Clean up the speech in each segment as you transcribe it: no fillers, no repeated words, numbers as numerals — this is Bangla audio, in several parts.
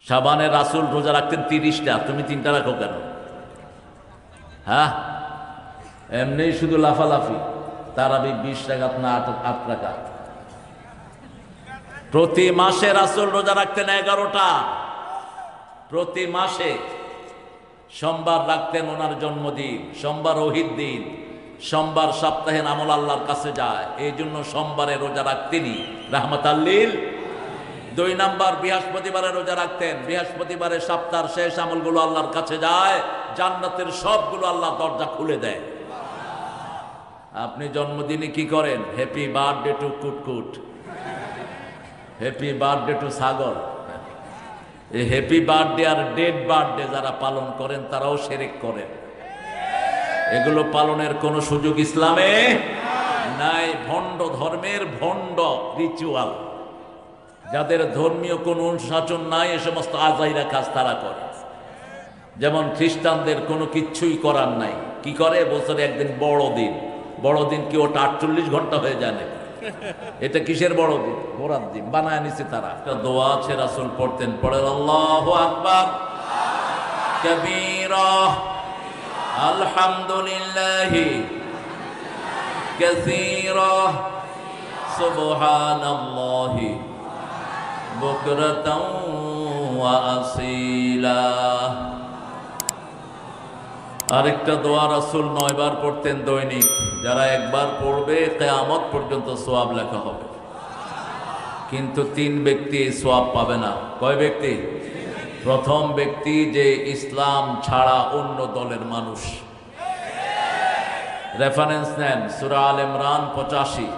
শাবানে রাসূল রোজা রাখতেন 30টা, তুমি 3টা রাখো কেন? হ্যাঁ, এমনি শুধু লাফালাফি। তারাবি 20 রাকাত না 8 রাকাত। প্রতি মাসে রাসূল রোজা রাখতেন 11টা। প্রতি মাসে সোমবার রাখতেন ওনার জন্মদিন, সোমবার ওহিদ দিন, সোমবার সপ্তাহে আমল আল্লাহর কাছে যায়, এই জন্য সোমবারে রোজা রাখতেনই রাহমাতাল লিল। 2 নাম্বার বৃহস্পতিবারে রোজা রাখতেন, বৃহস্পতিবারে সপ্তাহের শেষ আমলগুলো আল্লাহর কাছে যায়, জান্নাতের সবগুলো আল্লাহ দরজা খুলে দেয়। আপনি জন্মদিনে কি করেন? Happy birthday to Kutkut, happy birthday to ছাগল। এই হ্যাপি বার্থডে আর ডেড বার্থডে যারা পালন করেন তারাও শিরক করেন। এগুলো পালনের কোনো সুযোগ ইসলামে নাই। ভণ্ড ধর্মের ভণ্ড রিচুয়াল, যাদের ধর্মীয় কোনো অনুশাসন নাই, এ সমস্ত আজাইরা কাজ তারা করে। যেমন খ্রিস্টানদের কোনো কিচ্ছুই করার নাই, কি করে? বছরে একদিন বড়দিন। বড়দিন কি ওটা 48 ঘন্টা হয়ে যায় নাকি? এটা কিসের বড়দিন? বরাত দিন বানায় নিছে তারা। একটা দোয়া আছে রাসূল পড়তেন, পড়েন আল্লাহু আকবার কবীরা আলহামদুলিল্লাহি কাসীরা সুবহানাল্লাহি বুকরাতাও ওয়া আসীলা। আরেকটা দোয়া রাসূল 9 বার পড়তেন দৈনিক, যারা একবার পড়বে কিয়ামত পর্যন্ত সওয়াব লেখা হবে। কিন্তু 3 ব্যক্তি সওয়াব পাবে না। কয় ব্যক্তি? প্রথম ব্যক্তি যে ইসলাম ছাড়া অন্য দলের মানুষ। রেফারেন্স নেন সূরা আল ইমরান 85,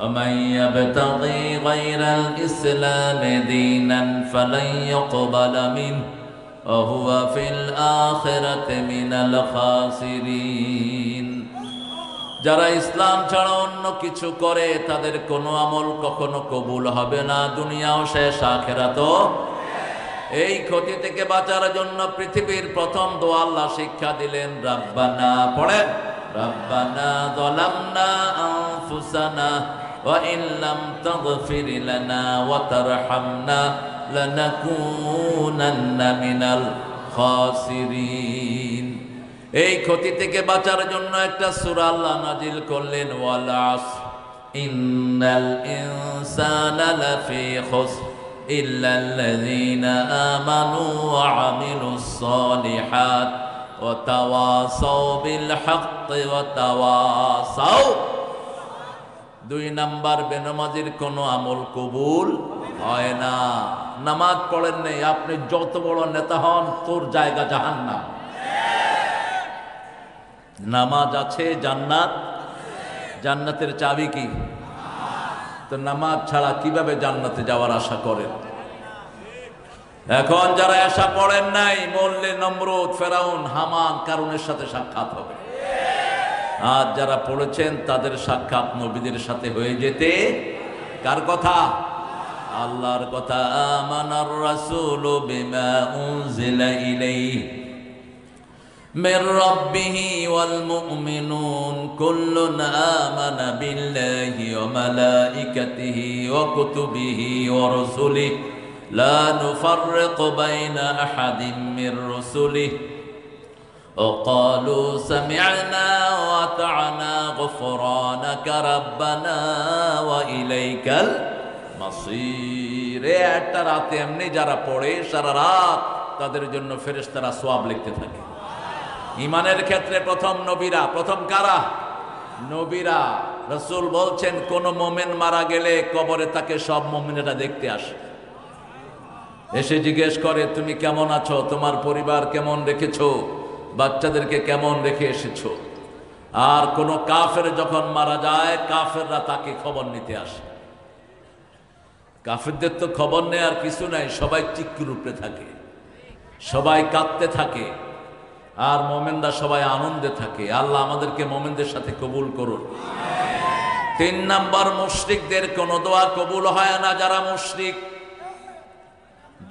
ومن يبتغي غير الإسلام دينا فلن يقبل منه وهو في الآخرة من الخاسرين। যারা ইসলাম ছাড়া অন্য কিছু করে তাদের কোনো আমল কখনো কবুল হবে না, দুনিয়াও শেষ আখিরাতও। এই ক্ষতি থেকে বাঁচার জন্য পৃথিবীর প্রথম দোয়া আল্লাহ শিক্ষা দিলেন, রাব্বানা, পড়েন, রাব্বানা যালামনা আনফুসানা ওয়া ইন লাম তাগফির লানা ওয়া তারহামনা লানাকুনান্না মিনাল খাসিরিন। এই ক্ষতি থেকে বাঁচার জন্য একটা সূরা আল্লাহ নাজিল করলেন, ওয়াল আসর ইন্নাল ইনসানা লাফি খুসর ইল্লাল্লাযীনা আমানু ওয়া আমিলুস সালিহাত ওয়া তাওয়াসাউ বিল হাক্কি ওয়া তাওয়াসাউ। 2 নাম্বার, বেনামাজির কোনো আমল কবুল হয় না। নামাজ পড়েন নাই, আপনি যত বড় নেতা হন, তোর জায়গা জাহান্নাম। নামাজ আছে জান্নাত, জান্নাতের চাবি কি? তো নামাজ ছাড়া কিভাবে জান্নাতে যাওয়ার আশা করেন? এখন যারা আশা পড়েন নাই, মরলে নমরুদ, ফেরাউন, হামান, কারুনের সাথে সাক্ষাৎ হবে। আর যারা পড়েছেন তাদের সাক্ষাৎ নবীদের সাথে হয়ে যেতে। কার কথা? আল্লাহর কথা। আমানার রাসূলু বিমা উনজিলা ইলাইহি মির রাব্বিহি ওয়াল মুমিনুন কুল্লুন আমানা বিল্লাহি ওয়া মালাইকাতিহি ওয়া কুতুবিহি ওয়া রুসুলিহি লা নুফাররিকু বাইনা আহাদিম মির রুসুলিহি ওয়া ক্বালু সামি'না ওয়া আতা'না গুফরানাকা রাব্বানা ওয়া ইলাইকাল মাসির। একটা রাতে এমনি যারা পড়ে সারা রাত, তাদের জন্য ফেরেশতারা সওয়াব লিখতে থাকে। ঈমানের ক্ষেত্রে প্রথম নবীরা। প্রথম কারা? নবীরা। রাসূল বলছেন, কোন মুমিন মারা গেলে কবরে তাকে সব মুমিনেরা দেখতে আসে, এসে জিজ্ঞেস করে, তুমি কেমন আছো, তোমার পরিবার কেমন রেখেছো, বাচ্চাদেরকে কেমন রেখে এসেছো। আর কোন কাফের যখন মারা যায়, কাফেররা তাকে খবর নিতে আসে। কাফেরদের তো খবর নেই আর কিছু নাই, সবাই চিক্কুর উপরে থাকে, সবাই কাঁদতে থাকে, আর মোমেনরা সবাই আনন্দে থাকে। আল্লাহ আমাদেরকে মোমেনদের সাথে কবুল করুন। 3 নাম্বার, মুশরিকদের কোন দোয়া কবুল হয় না। যারা মুশরিক,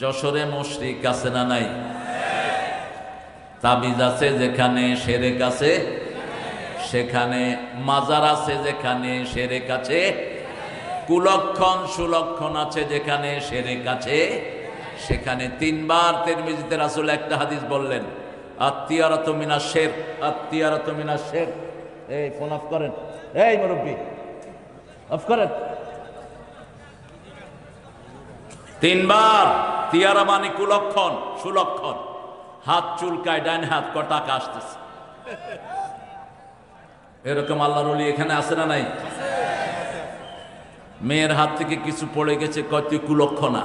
যশোরে মুশরিক আছে না নাই? তাবিজ আছে যেখানে শিরক আছে, সেখানে মাজার আছে যেখানে শিরক আছে, কুলক্ষণ সুলক্ষণ আছে যেখানে শিরক আছে, সেখানে তিনবার তিরমিজিতে রাসূল একটা হাদিস বললেন, আত্মীয়ারাতু মিনাশ শিরক, আত্মীয়ারাতু মিনাশ শিরক। এই ফোন অফ করেন, এই মুরব্বি অফ করেন। তিনবার তিয়ারা মানে কুলক্ষণ, সুলক্ষণ। হাত চুলকায়, ডাইন হাত, ক টাকা আসতেছে। এরকম আল্লাহর ওলি এখানে আছে না নাই? মেয়ের হাত থেকে কিছু পড়ে গেছে, কয় তুই কুলক্ষণা।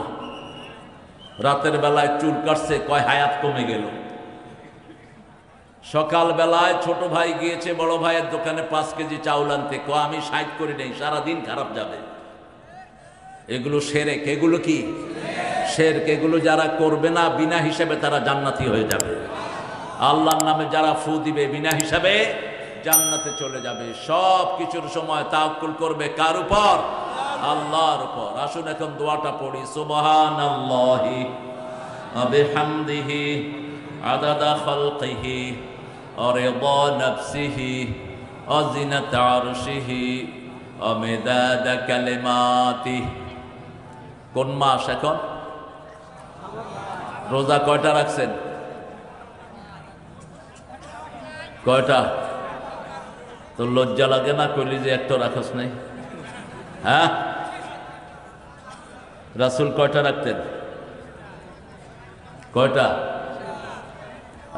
রাতের বেলায় চুল কাটছে, কয় হায়াত কমে গেল। সকাল বেলায় ছোট ভাই গিয়েছে বড় ভাইয়ের দোকানে 5 কেজি চাউল আনতে, কয় আমি 60 করি নেই, সারাদিন খারাপ যাবে। এগুলো শিরক। এগুলো কি শিরক? এগুলো যারা করবে না বিনা হিসাবে তারা জান্নাতি হয়ে যাবে। আল্লাহর নামে যারা ফু দিবে বিনা হিসাবে জান্নাতে চলে যাবে। সব কিছুর সময় তাওয়াক্কুল করবে কার উপর? আল্লাহর উপর। আসুন এখন দোয়াটা পড়ি। সুবহানাল্লাহি ওয়া বিহামদিহি আদাদা খালকিহি ওয়া রিদা নাফসিহি ওয়া জিনাতা আরশিহি ওয়া মিদাদা কালিমাতিহি। কোন মাস এখন? রোজা কয়টা রাখছেন? কয়টা? তো লজ্জা লাগে না কইলি যে একটা রাখস নাই? হ্যাঁ, রাসূল কয়টা রাখতেন? কয়টা?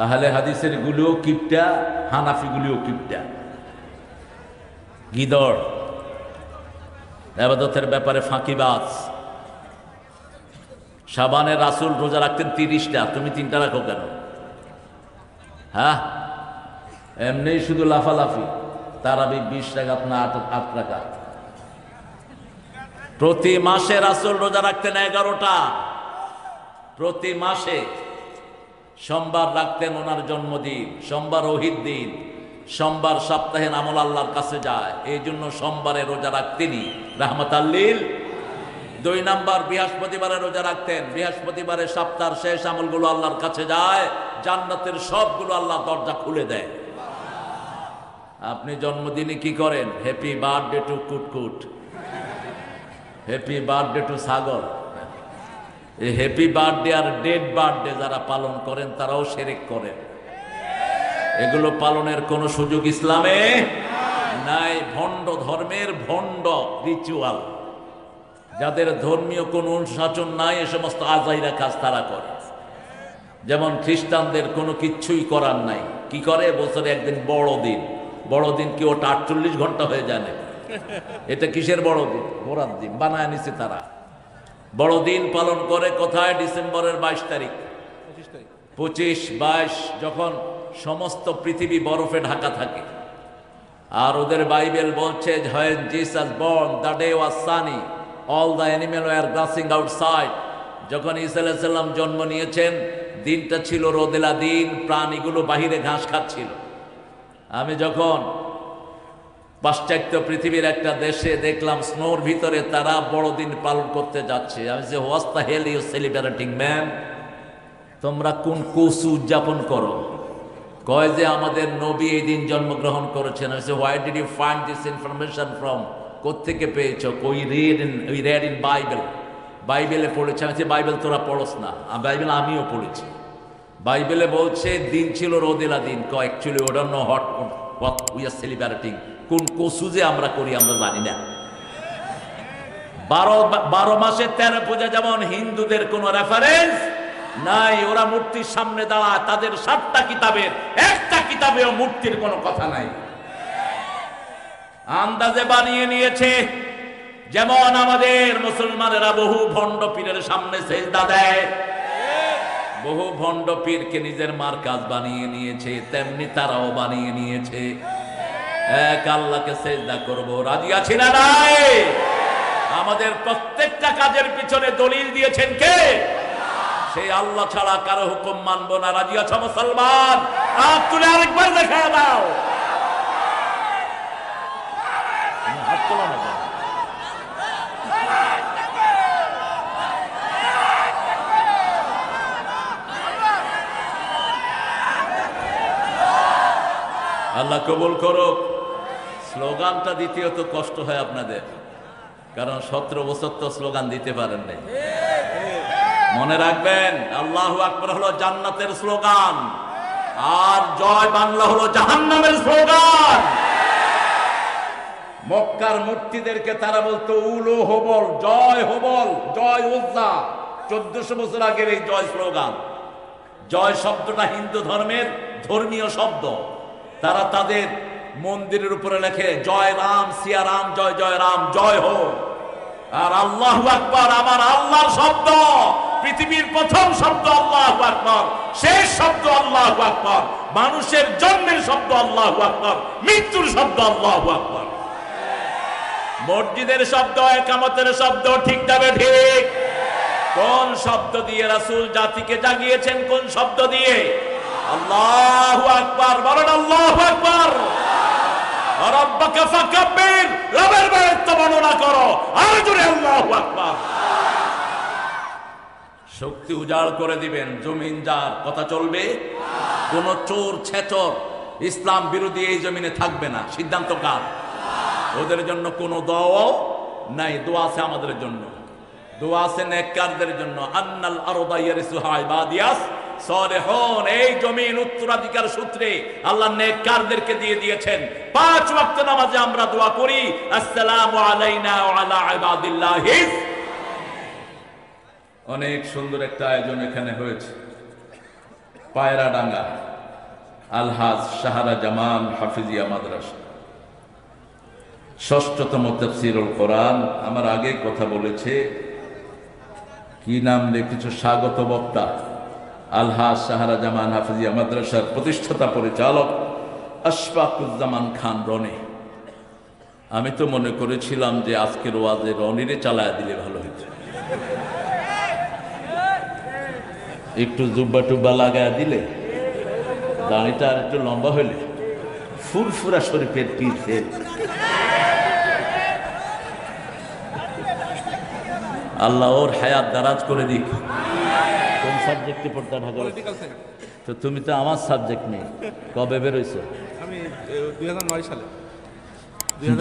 আহলে হাদিসের গুলিও কিপটা, হানাফি গুলিও কিপটা, গিদড়, ইবাদতের ব্যাপারে ফাঁকিবাজ। শাবানে রাসূল রোজা রাখতেন 30টা, তুমি 3টা রাখো কেন? হ্যাঁ, এমনি শুধু লাফালাফি। তারাবি 20 রাকাত না 8 রাকাত। প্রতি মাসে রাসূল রোজা রাখতেন 11টা। প্রতি মাসে সোমবার রাখতেন ওনার জন্মদিন, সোমবার ওহিদ দিন, সোমবার সপ্তাহের আমল আল্লাহর কাছে যায়, এই জন্য সোমবারে রোজা রাখতেনই রাহমাতাল লিল। 2 নাম্বার বৃহস্পতিবারে রোজা রাখতেন, বৃহস্পতিবারে সপ্তাহের শেষ আমলগুলো আল্লাহর কাছে যায়, জান্নাতের সবগুলো আল্লাহ দরজা খুলে দেয়। আপনি জন্মদিনে কি করেন? Happy birthday to Kutkut, happy birthday to ছাগল। এই হ্যাপি বার্থডে আর ডেড বার্থডে যারা পালন করেন তারাও শিরক করেন। এগুলো পালনের কোনো সুযোগ ইসলামে নাই। ভণ্ড ধর্মের ভণ্ড রিচুয়াল, যাদের ধর্মীয় কোনো অনুশাসন নাই, এ সমস্ত আজাইরা কাজ তারা করে। যেমন খ্রিস্টানদের কোনো কিচ্ছুই করার নাই, কি করে? বছরে একদিন বড়দিন। বড়দিন কি ওটা 48 ঘন্টা হয়ে যায় নাকি? এটা কিসের বড়দিন? বরাত দিন বানায় নিছে তারা। বড়দিন পালন করে কোথায়? ডিসেম্বরের 22 তারিখ, 25, 22, যখন সমস্ত পৃথিবী বরফে ঢাকা থাকে। আর ওদের বাইবেল বলছে, when Jesus born, the day was sunny, all the animals were grassing outside. যখন ঈসা আলাইহিস সালাম জন্ম নিয়েছেন, দিনটা ছিল রোদেলা দিন, প্রাণীগুলো বাহিরে ঘাস খাচ্ছিল। আমি যখন পাশ্চাত্য পৃথিবীর একটা দেশে দেখলাম স্নোর ভিতরে তারা বড়দিন পালন করতে যাচ্ছে, আমি যে what's the hell you celebrating man? তোমরা কোন কসু উদযাপন করো? কয় যে আমাদের নবী এই দিন জন্মগ্রহণ করেছেন। আমি সে why did you find this information from? কোত্থেকে পেয়েছ? We read in Bible. বাইবেলে পড়েছে। আমি সে বাইবেল তোরা পড়স না? বাইবেল আমিও পড়েছি। বাইবেলে বলছে দিন ছিল রোদেলা দিন। Actually we don't know what we are celebrating. কোন কসু যে আমরা করি আমরা জানি না। 12 মাসে 13 পূজা, যেমন হিন্দুদের কোনো রেফারেন্স নাই। ওরা মূর্তির সামনে দাঁড়ায়, তাদের 7টা কিতাবের একটা কিতাবেও মূর্তির কোনো কথা নাই, আন্দাজে বানিয়ে নিয়েছে। যেমন আমাদের মুসলমানেরা বহু ভণ্ড পীরের সামনে সেজদা দেয়, বহু ভণ্ড পীরকে নিজের মার্কাজ বানিয়ে নিয়েছে, তেমনি তারাও বানিয়ে নিয়েছে এক আল্লাহকে সেজদা করব। রাজি আছি না নাই? আমাদের প্রত্যেকটা কাজের পিছনে দলিল দিয়েছেন কে? সেই আল্লাহ ছাড়া কারো হুকুম মানবো না। রাজি আছো মুসলমান? হাত তুলে আরেকবার দেখা দাও। হাত তোলা না। আল্লাহ কবুল করুক। স্লোগানটা দ্বিতীয়ত কষ্ট হয় আপনাদের, কারণ 17 বছর তো স্লোগান দিতে পারেন নাই। মনে রাখবেন, আল্লাহু আকবার হলো জান্নাতের স্লোগান, আর জয় বাংলা হলো জাহান্নামের স্লোগান। মক্কার মূর্তিদেরকে তারা বলতো উলো হবল, জয় হবল, জয় উজ্জা। 1400 বছর আগের এই জয় স্লোগান। জয় শব্দটা হিন্দু ধর্মের ধর্মীয় শব্দ। তারা তাদের মন্দিরের উপরে লেখে জয় রাম, সিয়া রাম, জয় জয় রাম, জয় হো। আর আল্লাহু আকবার আমার আল্লাহর শব্দ, পৃথিবীর প্রথম শব্দ আল্লাহু আকবার, শেষ শব্দ আল্লাহু আকবার, মানুষের জন্মের শব্দ আল্লাহু আকবার, মৃত্যুর শব্দ আল্লাহু আকবার। মসজিদের শব্দ, ইকামতের শব্দ, ঠিক যাবে ঠিক। কোন শব্দ দিয়ে রাসূল জাতিকে জাগিয়েছেন? কোন শব্দ দিয়ে? আল্লাহু আকবার। বলেন আল্লাহু আকবার। রব্বাকা ফাকাব্বির, রবের বেহেশত বর্ণনা করো, আর জোরে আল্লাহু আকবার। শক্তি উজাড় করে দিবেন, জমিন যার, কথা চলবে। কোন চোর ছেচর ইসলাম বিরোধী এই জমিনে থাকবে না, সিদ্ধান্ত কার? ওদের জন্য কোনো দোয়াও নাই, দোয়া আছে আমাদের জন্য, দোয়া আছে নেককারদের জন্য। আন্নাল আরদা ইয়ারিসুহা ইবাদিয়াস সালিহুন, এই জমিন উত্তরাধিকার সূত্রে আল্লাহ নেককারদেরকে দিয়ে দিয়েছেন। 5 ওয়াক্ত নামাজে আমরা দোয়া করি, আসসালামু আলাইনা ওয়া আলা ইবাদিল্লাহিস। অনেক সুন্দর একটা আয়োজন এখানে হয়েছে। পায়রাডাঙ্গা আলহাজ শাহরা জামান হাফিজিয়া মাদ্রাসা, 6ষ্ঠতম তাফসীরুল কোরআন। আমার আগে কথা বলেছে, কি নাম লিখেছ, স্বাগত বক্তা আলহাজ শাহরা জামান হাফিজিয়া মাদ্রাসার প্রতিষ্ঠাতা পরিচালক আশফাকুজ্জামান খান রনি। আমি তো মনে করেছিলাম যে আজকের ওয়াজে রনিরে চালায় দিলে ভালো হতো, একটু জুব্বা টুব্বা লাগায় দিলে, দাড়িটা আর একটু লম্বা হইলে, ফুরফুরা শরীফের পীর ফের। আল্লাহ ওর হায়াত দারাজ করে দিক। কোন সাবজেক্টে পড়তে ঢাকা? তো তুমি তো আমার সাবজেক্ট নেই। কবে বেরোইছো? আমি 2009 সালে।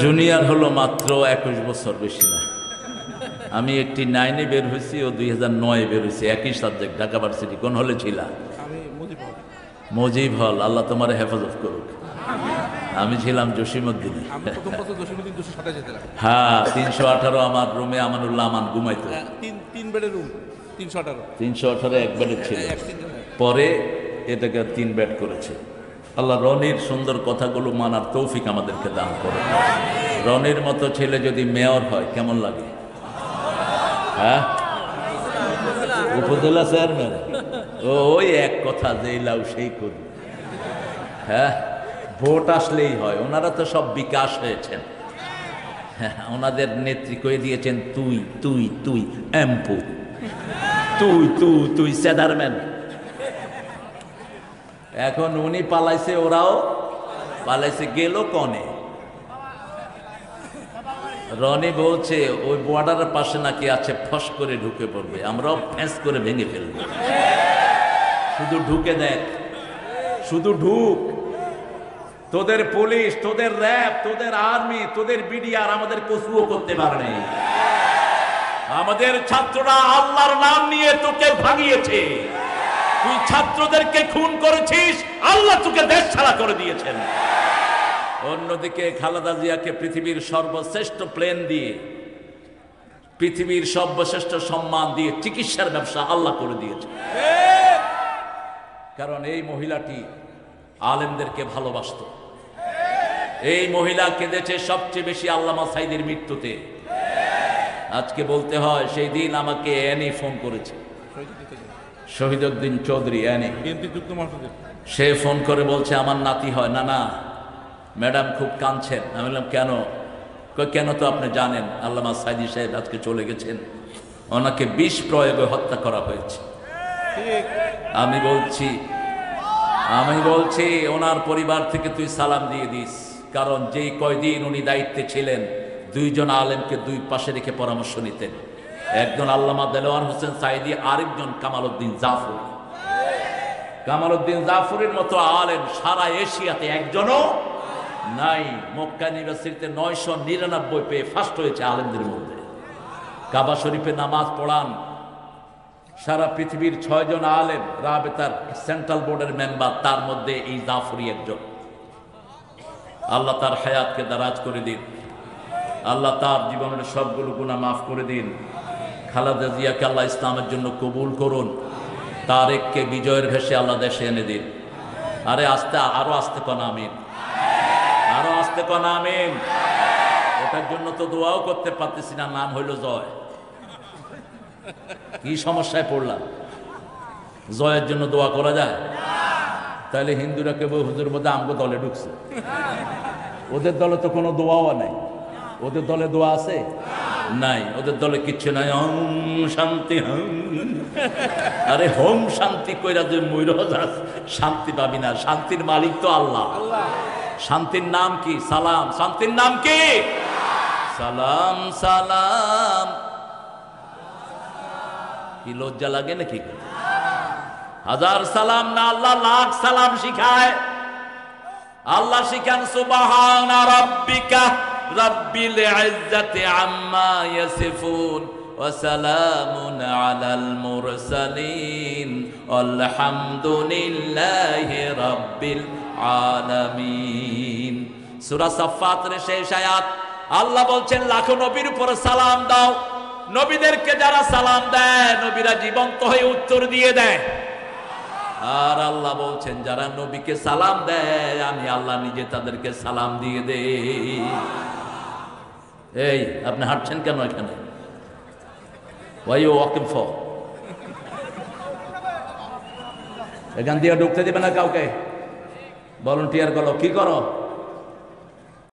জুনিয়র হলো মাত্র 21 বছর, বেশি না। আমি 89-এ বের হয়েছি, ও 2009-এ বের হয়েছি। একই সাবজেক্ট, ঢাকা ভার্সিটি। কোন হলে ছিলা? আমি মুজিব হল। আল্লাহ তোমার হেফাজত করুক। আমি ছিলাম জসিমউদ্দিনে। প্রথম বছর জসিমউদ্দিন 227 যেতে লাগে। হ্যাঁ, 318 আমার রুমে আমানুল্লাহ আমান ঘুমাইতো। তিন বেডের রুম, 318 318 এক বেডের ছিল, পরে এটাকে 3 বেড করেছে। আল্লাহ রনির সুন্দর কথাগুলো মানার তৌফিক আমাদেরকে দান করে। রনির মতো ছেলে যদি মেয়র হয় কেমন লাগে? হ্যাঁ, উপজেলা চেয়ারম্যান, ওই এক কথা, যেই লাউ সেই করি। হ্যাঁ, ভোট আসলেই হয়। ওনারা তো সব বিকাশ হয়েছেন। হ্যাঁ, ওনাদের নেত্রী কয়ে দিয়েছেন তুই তুই তুই এমপু, তুই তুই তুই চেয়ারম্যান। এখন উনি পালাইছে, ওরাও পালাইছে, গেল কনে। রনি বলছে ওই বর্ডারের পাশে নাকি আছে, ফস করে ঢুকে পড়বে, আমরাও ফ্যাঁস করে ভেঙে ফেলব। শুধু ঢুকে দেখ, শুধু ঢুক। তোদের পুলিশ, তোদের র্যাব, তোদের আর্মি, তোদের বিডিআর আমাদের কসুও করতে পারে নাই। আমাদের ছাত্ররা আল্লাহর নাম নিয়ে তোকে ভাগিয়েছে। তুই ছাত্রদেরকে খুন করেছিস, আল্লাহ তোকে দেশ ছাড়া করে দিয়েছেন। অন্যদিকে খালেদা জিয়াকে পৃথিবীর সর্বশ্রেষ্ঠ প্লেন দিয়ে, পৃথিবীর সর্বশ্রেষ্ঠ সম্মান দিয়ে চিকিৎসার ব্যবসা আল্লাহ করে দিয়েছে। কারণ এই মহিলাটি আলেমদেরকে ভালোবাসত। এই মহিলা কেঁদেছে সবচেয়ে বেশি আল্লামা সাইদের মৃত্যুতে। আজকে বলতে হয়, সেই দিন আমাকে অ্যানি ফোন করেছে, শহীদউদ্দিন চৌধুরী অ্যানি। সে ফোন করে বলছে আমার নাতি হয়। না না ম্যাডাম খুব কাঁদছেন। আমি বললাম কেন? কেন তো আপনি জানেন আল্লামা সাইদি সাহেব আজকে চলে গেছেন, ওনাকে বিষ প্রয়োগে হত্যা করা হয়েছে। আমি বলছি ওনার পরিবার থেকে তুই সালাম দিয়ে দিস, কারণ যেই কয়দিন উনি দায়িত্বে ছিলেন 2 জন আলেমকে 2 পাশে রেখে পরামর্শ নিতেন। একজন আল্লামা দেলোয়ার হোসেন সাইদি, আরেকজন কামালউদ্দিন জাফরি। কামালউদ্দিন জাফরির মতো আলেম সারা এশিয়াতে একজনও নাই। মক্কা ইউনিভার্সিটিতে 999 পেয়ে ফার্স্ট হয়েছে আলেমদের মধ্যে। কাবা শরীফে নামাজ পড়ান, সারা পৃথিবীর 6 জন আলেম রাবেতার সেন্ট্রাল বোর্ডের মেম্বার, তার মধ্যে এই জাফরি একজন। আল্লাহ তার হায়াতকে দারাজ করে দিন, আল্লাহ তার জীবনের সবগুলো গুনাহ মাফ করে দিন। খালেদা জিয়াকে আল্লাহ ইসলামের জন্য কবুল করুন, তারেককে বিজয়ের ভেসে আল্লাহ দেশে এনে দিন। আরে আস্তে, আরো আস্তে কন আমিন, আরো আস্তে কন আমিন। ওটার জন্য তো দোয়াও করতে পারতেছি না, নাম হইল জয়। কি সমস্যায় পড়লাম? জয়ের জন্য দোয়া করা যায়? তাহলে হিন্দুরা কেবল হুজুর মধ্যে আমগো দলে ঢুকছে। ওদের দলে তো কোনো দোয়াও নাই। ওদের দলে দোয়া আছে? নাই। ওদের দলে কিচ্ছু নাই। ওম শান্তি হোম। আরে হোম শান্তি কইরা তুই মইরা যাস, শান্তি পাবি না। শান্তির মালিক তো আল্লাহ। শান্তির নাম কি? সালাম। শান্তির নাম কি? সালাম। সালাম। কি লজ্জা লাগে নাকি? হাজার সালাম না, আল্লাহ লাখ সালাম শিখায়। আল্লাহ শিখান সুবহানা রাব্বিকা রাব্বিল ইজ্জাতি আম্মা ইয়াসিফুন ওয়া সালামুন আলাল মুরসালিন আলহামদুলিল্লাহি রাব্বিল আলামিন। সূরা সাফফাতের শেষ আয়াত। আল্লাহ বলছেন লাখো নবীর উপর সালাম দাও। নবীদেরকে যারা সালাম দেয়, নবীরা জীবন্ত হয়ে উত্তর দিয়ে দেয়। আর আল্লাহ বলছেন যারা নবীকে সালাম দেয়, আমি আল্লাহ নিজে তাদেরকে সালাম দিয়ে দেই। এই আপনি হাঁটছেন কেন এখানে? Why you walking for? এখান দিয়ে ঢুকতে দিবে না কাউকে। ভলান্টিয়ার করো, কি করো?